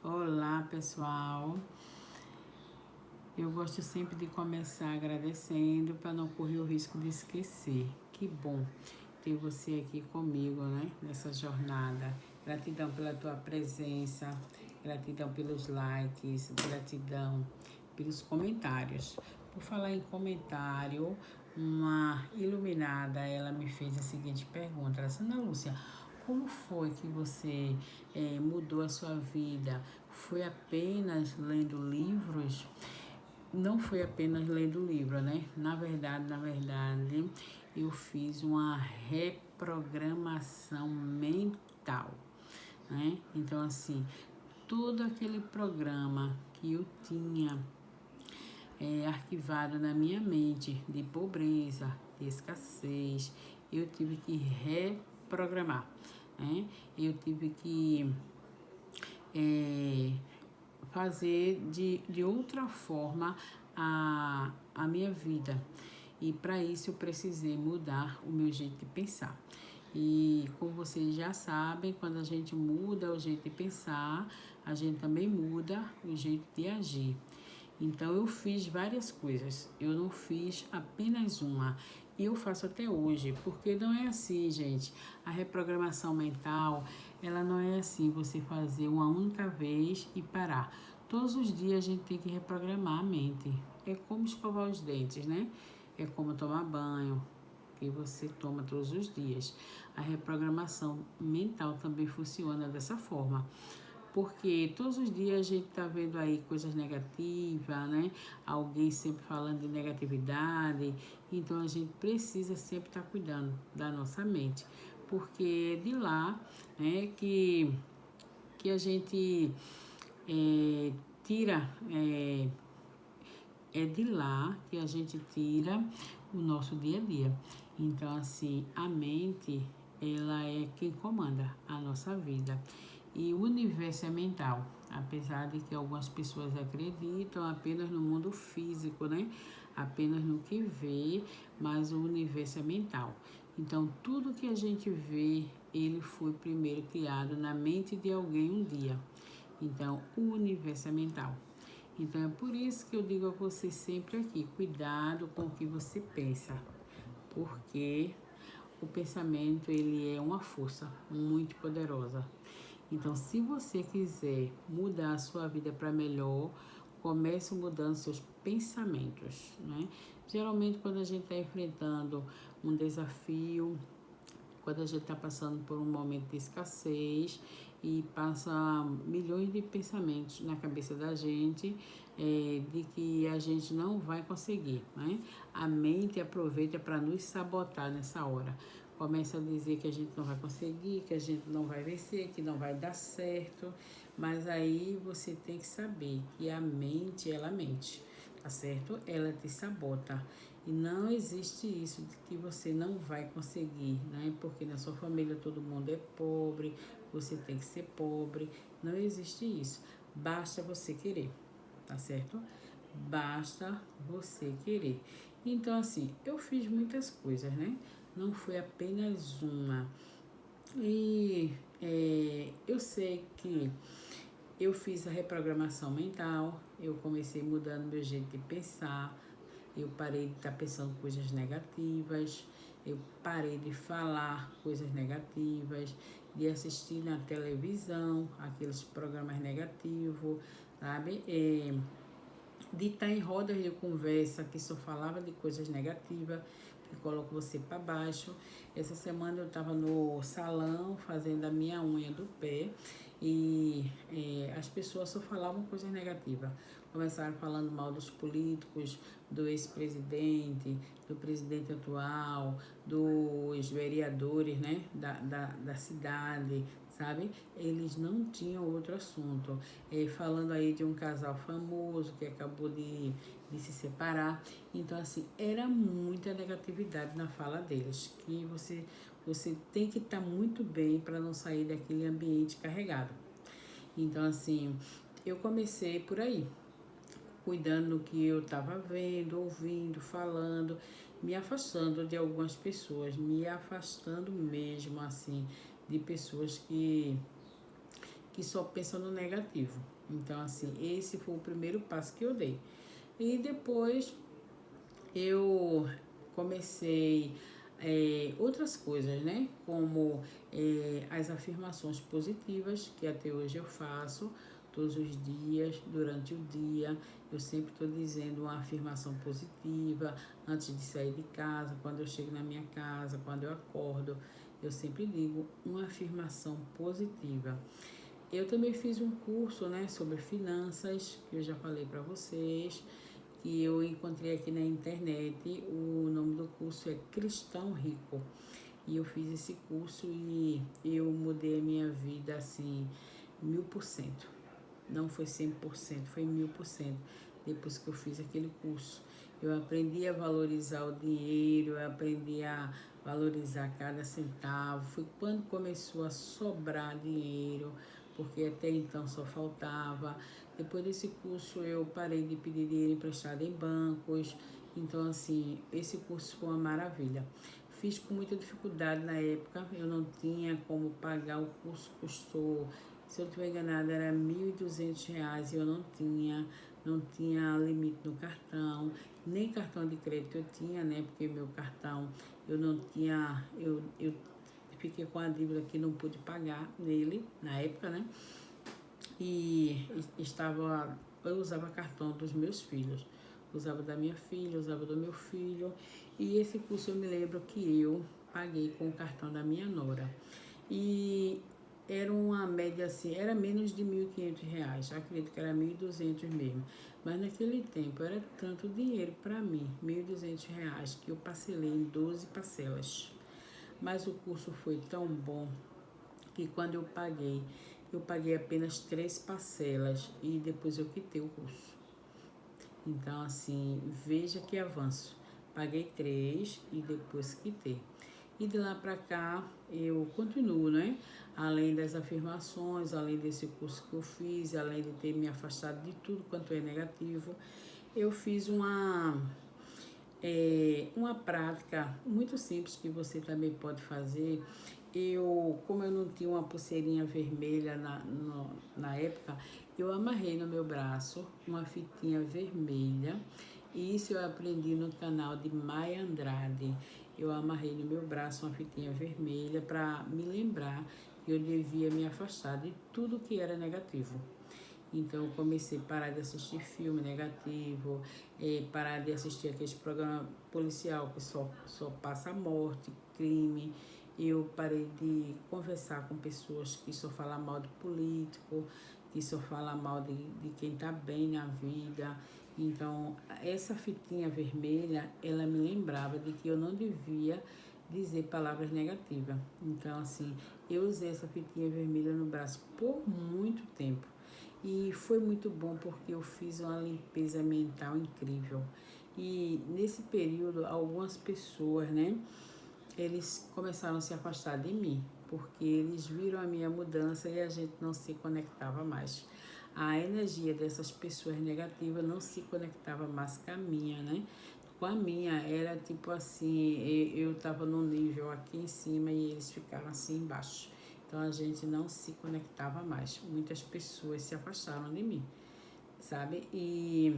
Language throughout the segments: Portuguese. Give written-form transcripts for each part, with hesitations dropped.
Olá, pessoal. Eu gosto sempre de começar agradecendo para não correr o risco de esquecer. Que bom ter você aqui comigo, né? Nessa jornada. Gratidão pela tua presença, gratidão pelos likes, gratidão pelos comentários. Por falar em comentário, uma iluminada, ela me fez a seguinte pergunta: Ana Lúcia, como foi que você mudou a sua vida? Foi apenas lendo livros? Não foi apenas lendo livro, né? Na verdade, eu fiz uma reprogramação mental, né? Então, assim, todo aquele programa que eu tinha arquivado na minha mente de pobreza, de escassez, eu tive que reprogramar, né? Eu tive que fazer de outra forma a minha vida. E para isso eu precisei mudar o meu jeito de pensar. E como vocês já sabem, quando a gente muda o jeito de pensar, a gente também muda o jeito de agir. Então eu fiz várias coisas, eu não fiz apenas uma. E eu faço até hoje, porque não é assim, gente. A reprogramação mental, ela não é assim, você fazer uma única vez e parar. Todos os dias a gente tem que reprogramar a mente. É como escovar os dentes, né? É como tomar banho, que você toma todos os dias. A reprogramação mental também funciona dessa forma. Porque todos os dias a gente tá vendo aí coisas negativas, né? Alguém sempre falando de negatividade. Então a gente precisa sempre estar cuidando da nossa mente. Porque é de lá, né, que a gente tira, é de lá que a gente tira o nosso dia a dia. Então, assim, a mente, ela é quem comanda a nossa vida. E o universo é mental, apesar de que algumas pessoas acreditam apenas no mundo físico, né? Apenas no que vê, mas o universo é mental. Então, tudo que a gente vê, ele foi primeiro criado na mente de alguém um dia. Então, o universo é mental. Então, é por isso que eu digo a você sempre aqui, cuidado com o que você pensa, porque o pensamento, ele é uma força muito poderosa. Então, se você quiser mudar a sua vida para melhor, comece mudando seus pensamentos, né? Geralmente, quando a gente está enfrentando um desafio, quando a gente está passando por um momento de escassez e passa milhões de pensamentos na cabeça da gente de que a gente não vai conseguir, né? A mente aproveita para nos sabotar nessa hora. Começa a dizer que a gente não vai conseguir, que a gente não vai vencer, que não vai dar certo. Mas aí você tem que saber que a mente, ela mente, tá certo? Ela te sabota. E não existe isso de que você não vai conseguir, né? Porque na sua família todo mundo é pobre, você tem que ser pobre. Não existe isso. Basta você querer, tá certo? Basta você querer. Então, assim, eu fiz muitas coisas, né? Não foi apenas uma. E eu sei que eu fiz a reprogramação mental, eu comecei mudando meu jeito de pensar, eu parei de estar pensando coisas negativas, eu parei de falar coisas negativas, de assistir na televisão aqueles programas negativos, sabe? De estar em rodas de conversa que só falava de coisas negativas, que colocam você para baixo. Essa semana eu estava no salão fazendo a minha unha do pé e as pessoas só falavam coisas negativas. Começaram falando mal dos políticos, do ex-presidente, do presidente atual, dos vereadores, né, da cidade, sabe? Eles não tinham outro assunto. Falando aí de um casal famoso que acabou de se separar. Então, assim, era muita negatividade na fala deles, que você tem que estar muito bem para não sair daquele ambiente carregado. Então, assim, eu comecei por aí, cuidando do que eu estava vendo, ouvindo, falando, me afastando de algumas pessoas, me afastando mesmo, assim, de pessoas que só pensam no negativo. Então, assim, esse foi o primeiro passo que eu dei. E depois eu comecei outras coisas, né? Como as afirmações positivas, que até hoje eu faço todos os dias, durante o dia. Eu sempre estou dizendo uma afirmação positiva antes de sair de casa, quando eu chego na minha casa, quando eu acordo. Eu sempre digo uma afirmação positiva. Eu também fiz um curso, né, sobre finanças, que eu já falei para vocês, que eu encontrei aqui na internet. O nome do curso é Cristão Rico. E eu fiz esse curso e eu mudei a minha vida assim, 1000%. Não foi 100%, foi 1000%. Depois que eu fiz aquele curso, eu aprendi a valorizar o dinheiro, eu aprendi a valorizar cada centavo. Foi quando começou a sobrar dinheiro, porque até então só faltava. Depois desse curso eu parei de pedir dinheiro emprestado em bancos. Então, assim, esse curso foi uma maravilha. Fiz com muita dificuldade na época, eu não tinha como pagar. O curso custou, se eu não estiver enganada, era R$ 1.200 e eu não tinha limite no cartão, nem cartão de crédito eu tinha, né? Porque meu cartão eu não tinha, eu fiquei com a dívida que não pude pagar nele na época, né? E eu usava cartão dos meus filhos, usava da minha filha, usava do meu filho. E esse curso eu me lembro que eu paguei com o cartão da minha nora. E era uma média assim, era menos de R$ 1.500, acredito que era 1.200 mesmo. Mas naquele tempo era tanto dinheiro para mim, R$ 1.200, que eu parcelei em 12 parcelas. Mas o curso foi tão bom que quando eu paguei apenas 3 parcelas e depois eu quitei o curso. Então, assim, veja que avanço. Paguei 3 e depois quitei. E de lá para cá eu continuo, né? Além das afirmações, além desse curso que eu fiz, além de ter me afastado de tudo quanto é negativo, eu fiz uma prática muito simples que você também pode fazer. Como eu não tinha uma pulseirinha vermelha na época, eu amarrei no meu braço uma fitinha vermelha. E isso eu aprendi no canal de Maia Andrade. Eu amarrei no meu braço uma fitinha vermelha para me lembrar que eu devia me afastar de tudo que era negativo. Então eu comecei a parar de assistir filme negativo, parar de assistir aqueles programas policial que só passa morte, crime. Eu parei de conversar com pessoas que só falam mal de político, que só falam mal de quem está bem na vida. Então, essa fitinha vermelha, ela me lembrava de que eu não devia dizer palavras negativas. Então, assim, eu usei essa fitinha vermelha no braço por muito tempo. E foi muito bom porque eu fiz uma limpeza mental incrível. E nesse período, algumas pessoas, né, eles começaram a se afastar de mim, porque eles viram a minha mudança e a gente não se conectava mais. A energia dessas pessoas negativas não se conectava mais com a minha, né? Com a minha era tipo assim, eu tava num nível aqui em cima e eles ficaram assim embaixo. Então a gente não se conectava mais. Muitas pessoas se afastaram de mim, sabe? E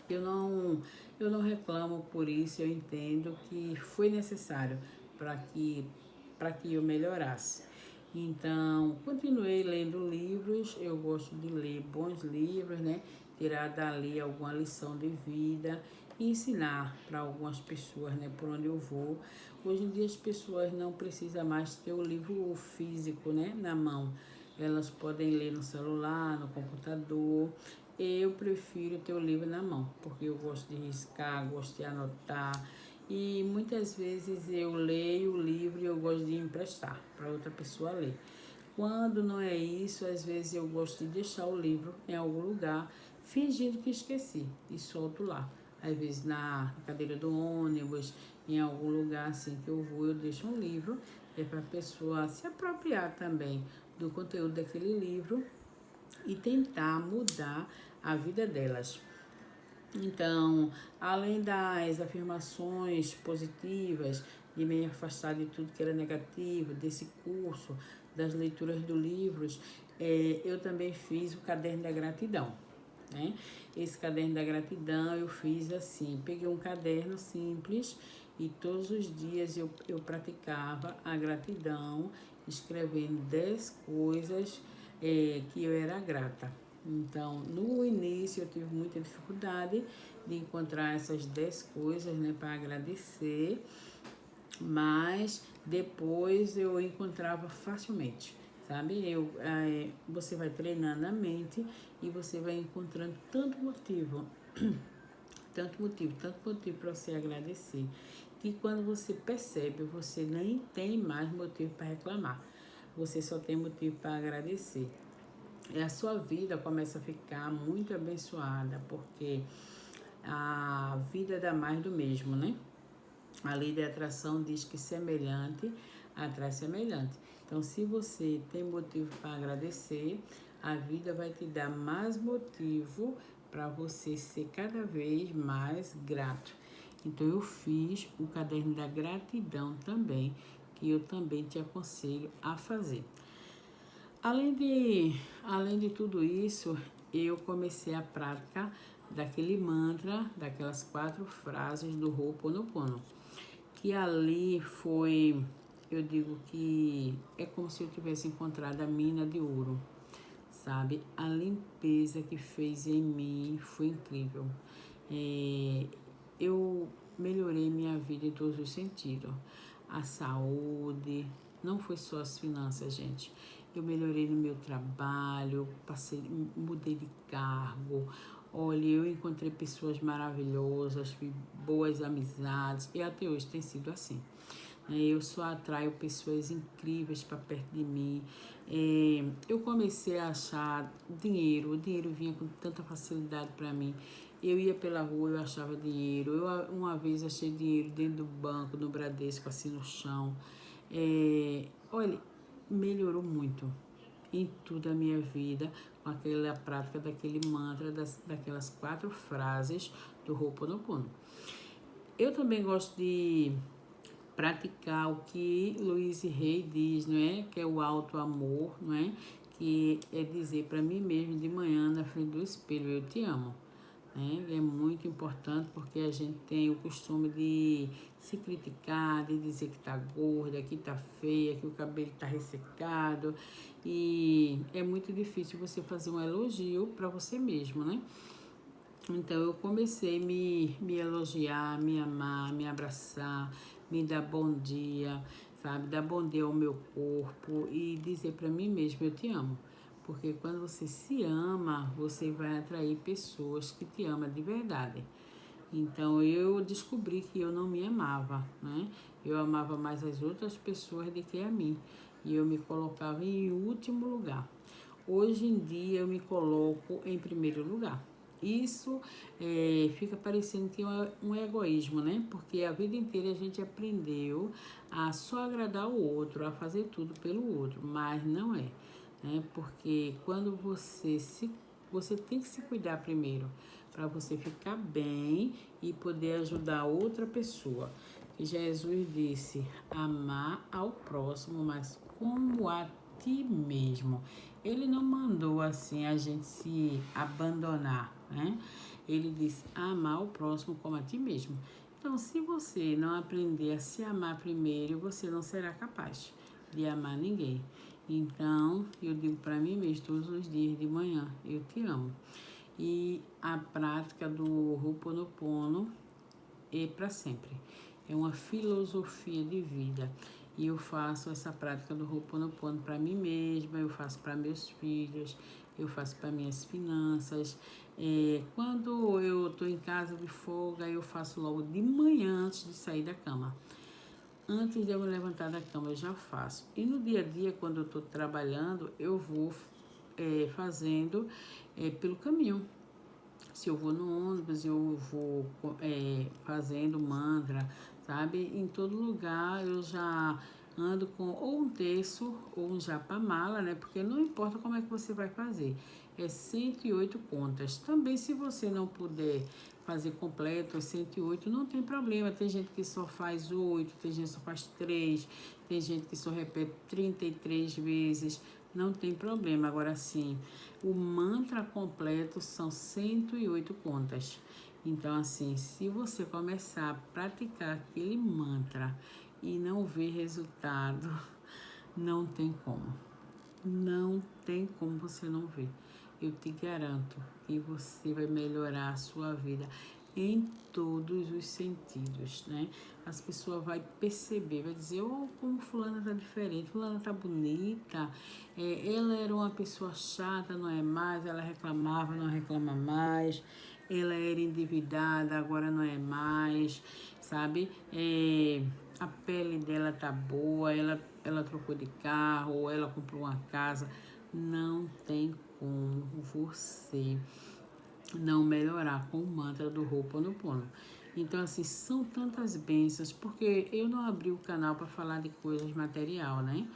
eu não reclamo por isso, eu entendo que foi necessário para que eu melhorasse. Então, continuei lendo livros, eu gosto de ler bons livros, né? Tirar dali alguma lição de vida e ensinar para algumas pessoas, né? Por onde eu vou. Hoje em dia as pessoas não precisam mais ter o livro físico, né? Na mão. Elas podem ler no celular, no computador. Eu prefiro ter o livro na mão, porque eu gosto de riscar, gosto de anotar. E muitas vezes eu leio o livro e eu gosto de emprestar para outra pessoa ler. Quando não é isso, às vezes eu gosto de deixar o livro em algum lugar, fingindo que esqueci, e solto lá. Às vezes na cadeira do ônibus, em algum lugar assim que eu vou, eu deixo um livro, para a pessoa se apropriar também do conteúdo daquele livro e tentar mudar a vida delas. Então, além das afirmações positivas, de me afastar de tudo que era negativo, desse curso, das leituras dos livros, eu também fiz o caderno da gratidão, né? Esse caderno da gratidão eu fiz assim, peguei um caderno simples e todos os dias eu praticava a gratidão, escrevendo 10 coisas que eu era grata. Então, no início eu tive muita dificuldade de encontrar essas 10 coisas, né, para agradecer, mas depois eu encontrava facilmente, sabe? Você vai treinando a mente e você vai encontrando tanto motivo para você agradecer, que quando você percebe, você nem tem mais motivo para reclamar, você só tem motivo para agradecer. E a sua vida começa a ficar muito abençoada, porque a vida dá mais do mesmo, né? A lei da atração diz que semelhante atrai semelhante. Então, se você tem motivo para agradecer, a vida vai te dar mais motivo para você ser cada vez mais grato. Então, eu fiz o caderno da gratidão também, que eu também te aconselho a fazer. Além de tudo isso, eu comecei a prática daquele mantra, daquelas 4 frases do Ho'oponopono, que ali foi, eu digo que é como se eu tivesse encontrado a mina de ouro, sabe? A limpeza que fez em mim foi incrível. Eu melhorei minha vida em todos os sentidos. A saúde, não foi só as finanças, gente. Eu melhorei no meu trabalho, mudei de cargo. Olha, eu encontrei pessoas maravilhosas, boas amizades, e até hoje tem sido assim. Eu só atraio pessoas incríveis para perto de mim. Eu comecei a achar dinheiro, o dinheiro vinha com tanta facilidade para mim. Eu ia pela rua, eu achava dinheiro. Eu uma vez achei dinheiro dentro do banco, no Bradesco, assim no chão. Olha, melhorou muito em tudo a minha vida com aquela prática daquele mantra, daquelas 4 frases do Ho'oponopono. Eu também gosto de praticar o que Luiz Rey diz, não é? Que é o alto amor, não é? Que é dizer para mim mesmo de manhã na frente do espelho, eu te amo. É muito importante porque a gente tem o costume de se criticar, de dizer que tá gorda, que tá feia, que o cabelo tá ressecado, e é muito difícil você fazer um elogio para você mesmo, né? Então eu comecei a me elogiar, me amar, me abraçar, me dar bom dia, sabe? Dar bom dia ao meu corpo e dizer para mim mesmo, eu te amo. Porque quando você se ama, você vai atrair pessoas que te amam de verdade. Então eu descobri que eu não me amava, né? Eu amava mais as outras pessoas do que a mim. E eu me colocava em último lugar. Hoje em dia eu me coloco em primeiro lugar. Isso fica parecendo que é um egoísmo, né? Porque a vida inteira a gente aprendeu a só agradar o outro, a fazer tudo pelo outro, mas não é, né? Porque quando você tem que se cuidar primeiro para você ficar bem e poder ajudar outra pessoa. E Jesus disse: amar ao próximo, mas como a ti mesmo. Ele não mandou assim a gente se abandonar, né? Ele disse: amar o próximo como a ti mesmo. Então, se você não aprender a se amar primeiro, você não será capaz de amar ninguém. Então, eu digo para mim mesmo todos os dias de manhã: eu te amo. E a prática do Ho'oponopono é para sempre. É uma filosofia de vida. E eu faço essa prática do Ho'oponopono para mim mesma, eu faço para meus filhos, eu faço para minhas finanças. Quando eu estou em casa de folga, eu faço logo de manhã antes de sair da cama. Antes de eu me levantar da cama, eu já faço. E no dia a dia, quando eu estou trabalhando, eu vou fazendo pelo caminho. Se eu vou no ônibus, eu vou fazendo mantra, sabe? Em todo lugar eu já ando com ou um terço ou um japamala, né? Porque não importa como é que você vai fazer. É 108 contas. Também se você não puder fazer completo, 108, não tem problema. Tem gente que só faz 8, tem gente que só faz 3, tem gente que só repete 33 vezes. não tem problema. Agora sim, o mantra completo são 108 contas. Então, assim, se você começar a praticar aquele mantra e não ver resultado, não tem como. Não tem como você não ver. Eu te garanto que você vai melhorar a sua vida em todos os sentidos, né? As pessoas vão perceber, vai dizer, oh, como fulana tá diferente, fulana tá bonita, ela era uma pessoa chata, não é mais, ela reclamava, não reclama mais, ela era endividada, agora não é mais, sabe? A pele dela tá boa, ela trocou de carro, ela comprou uma casa. Não tem como você não melhorar com o mantra do Ho'oponopono. Então, assim, são tantas bênçãos, porque eu não abri o canal para falar de coisas material, né?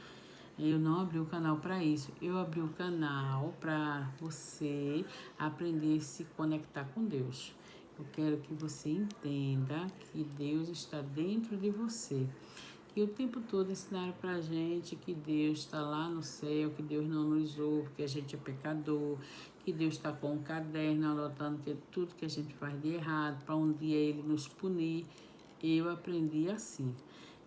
Eu não abri o canal para isso. Eu abri o canal para você aprender a se conectar com Deus. Eu quero que você entenda que Deus está dentro de você. E o tempo todo ensinaram pra gente que Deus está lá no céu, que Deus não nos ouve, que a gente é pecador, que Deus está com um caderno anotando que tudo que a gente faz de errado, para um dia Ele nos punir. Eu aprendi assim.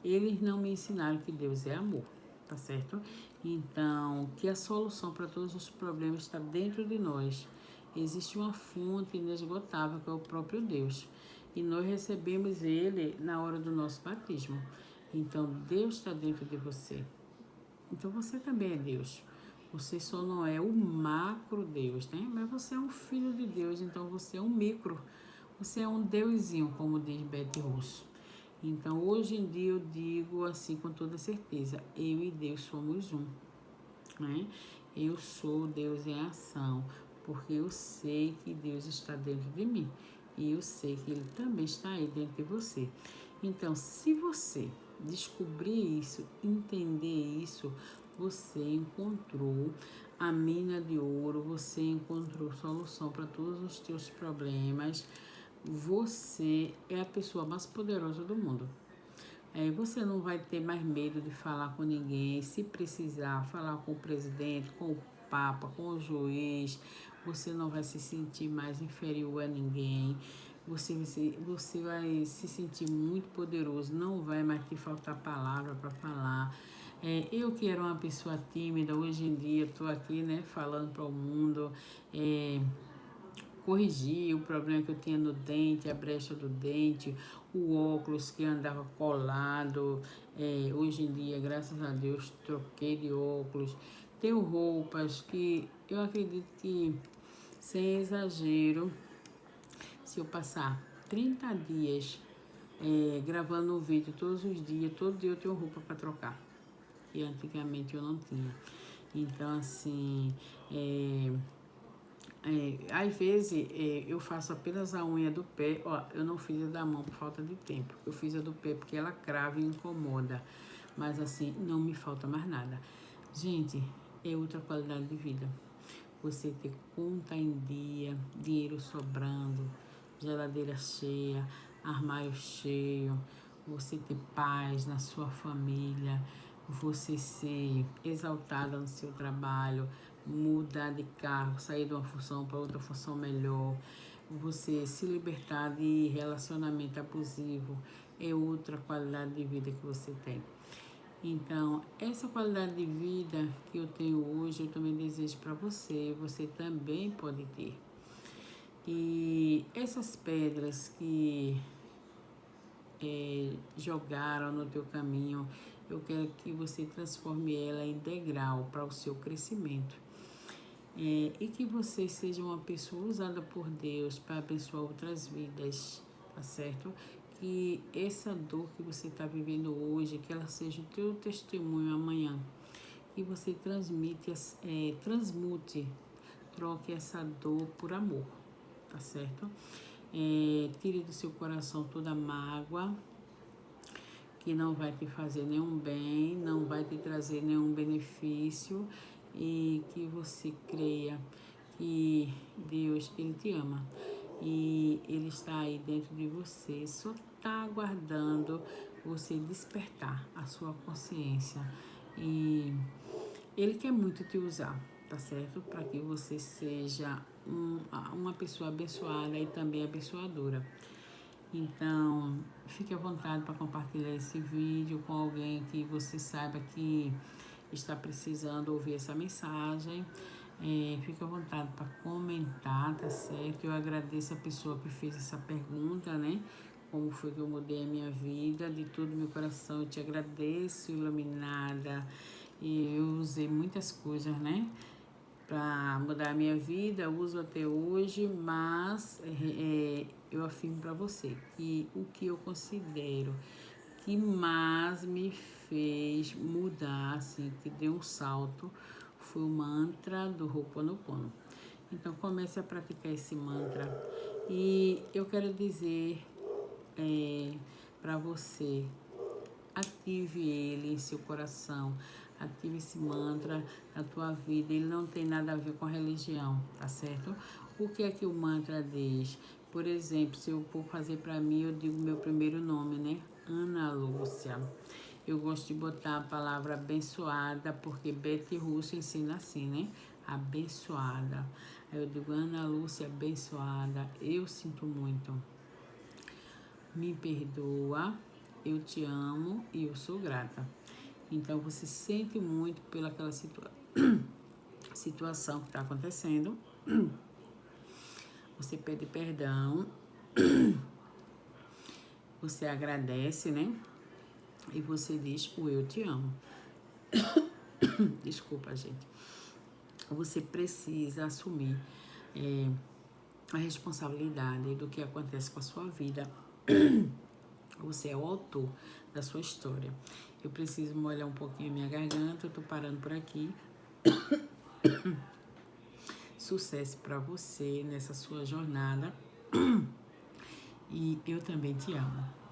Eles não me ensinaram que Deus é amor, tá certo? Então, que a solução para todos os problemas está dentro de nós. Existe uma fonte inesgotável que é o próprio Deus. E nós recebemos Ele na hora do nosso batismo. Então, Deus está dentro de você. Então, você também é Deus. Você só não é o macro Deus, né? Mas você é um filho de Deus, então você é um micro. Você é um deusinho, como diz Bete Russo. Então, hoje em dia eu digo assim com toda certeza, eu e Deus somos um, né? Eu sou Deus em ação, porque eu sei que Deus está dentro de mim e eu sei que Ele também está aí dentro de você. Então, se você descobrir isso, entender isso, você encontrou a mina de ouro, você encontrou solução para todos os teus problemas. Você é a pessoa mais poderosa do mundo. Você não vai ter mais medo de falar com ninguém, se precisar, falar com o presidente, com o papa, com o juiz. Você não vai se sentir mais inferior a ninguém. Você vai se sentir muito poderoso, não vai mais te faltar palavra para falar. Eu que era uma pessoa tímida, hoje em dia estou aqui, né, falando para o mundo. Corrigi o problema que eu tinha no dente, a brecha do dente, o óculos que andava colado. Hoje em dia, graças a Deus, troquei de óculos. Tenho roupas que eu acredito que, sem exagero, se eu passar 30 dias gravando um vídeo todos os dias, todo dia eu tenho roupa para trocar. E antigamente eu não tinha. Então, assim, às vezes eu faço apenas a unha do pé. Ó, eu não fiz a da mão por falta de tempo. Eu fiz a do pé porque ela crava e incomoda. Mas assim, não me falta mais nada. Gente, é outra qualidade de vida. Você ter conta em dia, dinheiro sobrando, geladeira cheia, armário cheio, você ter paz na sua família, você ser exaltada no seu trabalho, mudar de carro, sair de uma função para outra função melhor, você se libertar de relacionamento abusivo, é outra qualidade de vida que você tem. Então, essa qualidade de vida que eu tenho hoje, eu também desejo para você, você também pode ter. E essas pedras que jogaram no teu caminho, eu quero que você transforme ela em degrau para o seu crescimento. E que você seja uma pessoa usada por Deus para abençoar outras vidas, tá certo? Que essa dor que você está vivendo hoje, que ela seja o teu testemunho amanhã. E você transmute, troque essa dor por amor, tá certo? Tire do seu coração toda mágoa, que não vai te fazer nenhum bem, não vai te trazer nenhum benefício, e que você creia que Deus, Ele te ama e Ele está aí dentro de você, só está aguardando você despertar a sua consciência e Ele quer muito te usar, tá certo? Para que você seja uma pessoa abençoada e também abençoadora. Então, fique à vontade para compartilhar esse vídeo com alguém que você saiba que está precisando ouvir essa mensagem. Fique à vontade para comentar, tá certo? Eu agradeço a pessoa que fez essa pergunta, né? Como foi que eu mudei a minha vida? De todo meu coração eu te agradeço, iluminada. E eu usei muitas coisas, né? Para mudar a minha vida, eu uso até hoje, mas eu afirmo para você que o que eu considero que mais me fez mudar, assim, que deu um salto, foi o mantra do Ho'oponopono. Então comece a praticar esse mantra e eu quero dizer para você, ative ele em seu coração, ative esse mantra na tua vida. Ele não tem nada a ver com a religião, tá certo? O que é que o mantra diz? Por exemplo, se eu for fazer para mim, eu digo meu primeiro nome, né? Ana Lúcia. Eu gosto de botar a palavra abençoada, porque Betty Russo ensina assim, né? Abençoada. Aí eu digo, Ana Lúcia, abençoada. Eu sinto muito. Me perdoa, eu te amo e eu sou grata. Então você sente muito pelaquela situação que está acontecendo. Você pede perdão, você agradece, né? E você diz o eu te amo. Desculpa, gente. Você precisa assumir a responsabilidade do que acontece com a sua vida. Você é o autor da sua história. Eu preciso molhar um pouquinho a minha garganta, eu tô parando por aqui. Sucesso para você nessa sua jornada. E eu também te amo.